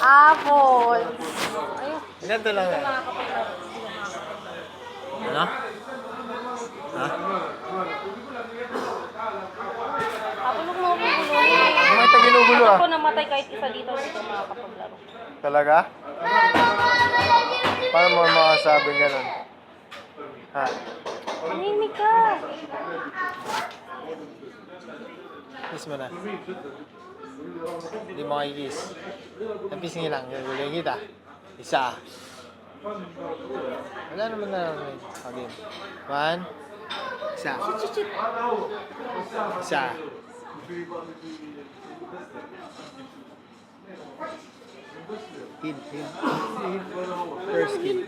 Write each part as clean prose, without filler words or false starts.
Apple. Ayun. Ilan to lang yan? Ano? Ha? Kapulog mo ako gulo. May taginugulo ah. Ako namatay kahit isa dito makakapaglaro. Talaga? Paano mo makasabing ganun? Ha? Mahimik ka. Kiss mo na. Hindi mo kikiss. Napis nga lang. Gagulong kita. Isa. Wala naman na naman. Okay. One. Isa. Isa. Kid. First kid.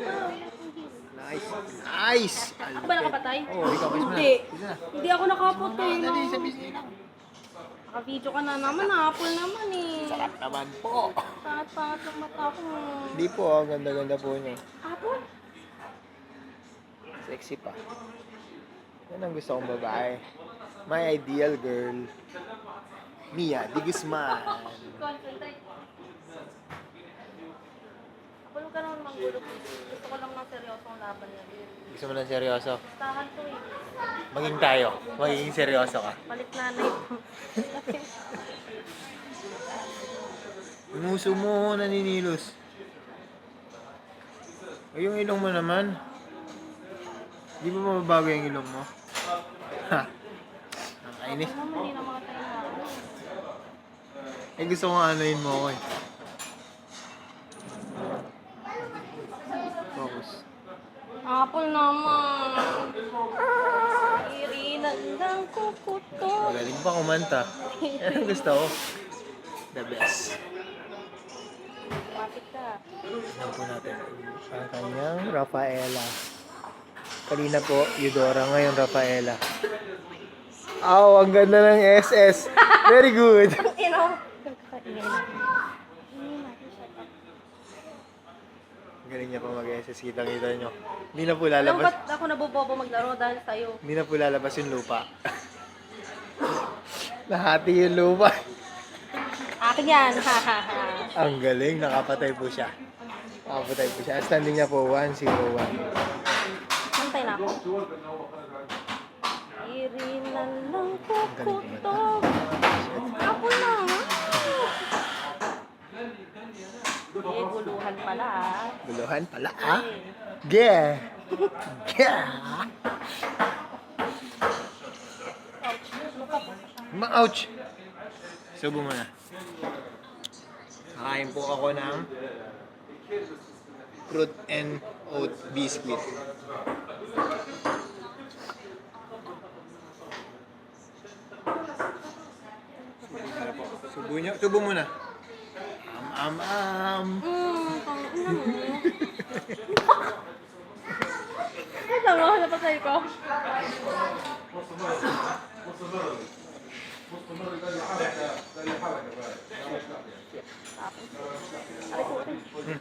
Nice. Nice! Ako ba nakapatay? Oo, ikaw. Kiss mo na. Hindi. Kiss mo na. Hindi ako nakapatay. Dali, sa pisngi lang. Naka-video ka na naman. Apple naman eh. Sarap naman po. Pangat-pangat ng mata ko. Hindi po, ang ganda-ganda po niya. Apple? Sexy pa. Yan ang gusto kong babae. My ideal girl. Mia Di Guzman. Concentrate. Apple ka naman manggulo. Gusto ko lang ng seryosong laban yan. Gusto mo ng seryoso? Tahan to eh. Maging tayo. Magiging seryoso ka. Palit nanay ko. Yung uso mo naninilos. O yung ilong mo naman. Di ba mababago yung ilong mo? Ha? Ang kainis. Ano naman, hindi na mga tayo na ako. Eh gusto kong anuin mo ako eh. Focus. Apple naman. Irinan lang kukuto. Magaling pa kumanta. Yan ang gusto ko. The best. Mapit ka. Tignan po natin ang kanyang Rafaela. Kanina po, Eudora. Ngayon, Rafaela. Aw, ang ganda ng SS. Very good. Ino. Ang galing niya pa mag-SS. Kitang-kita nyo. Hindi na po Alam lalabas. ba't ako nabobobo maglaro dahil sa'yo? Hindi na po lalabas yung lupa. Nahati yung lupa. Akin yan. Ha ha ha. Ang galing. Nakapatay po siya. Nakapatay po siya. Standing niya po, 101. Hantay na ako. Irinan lang kukuto. Apple naman. Eh, guluhan pala ah. Guluhan pala, ah. Yeah. Yeah. Ouch. Ano ka po? Ouch! Subo mo na. Kakain po ako ng fruit and oat biscuit. Subo mo na. Ito mo, napatay ko.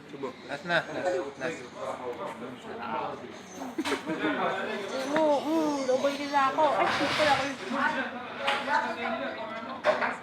Subo. Last na. Last. Double din ako. Ay, super ako.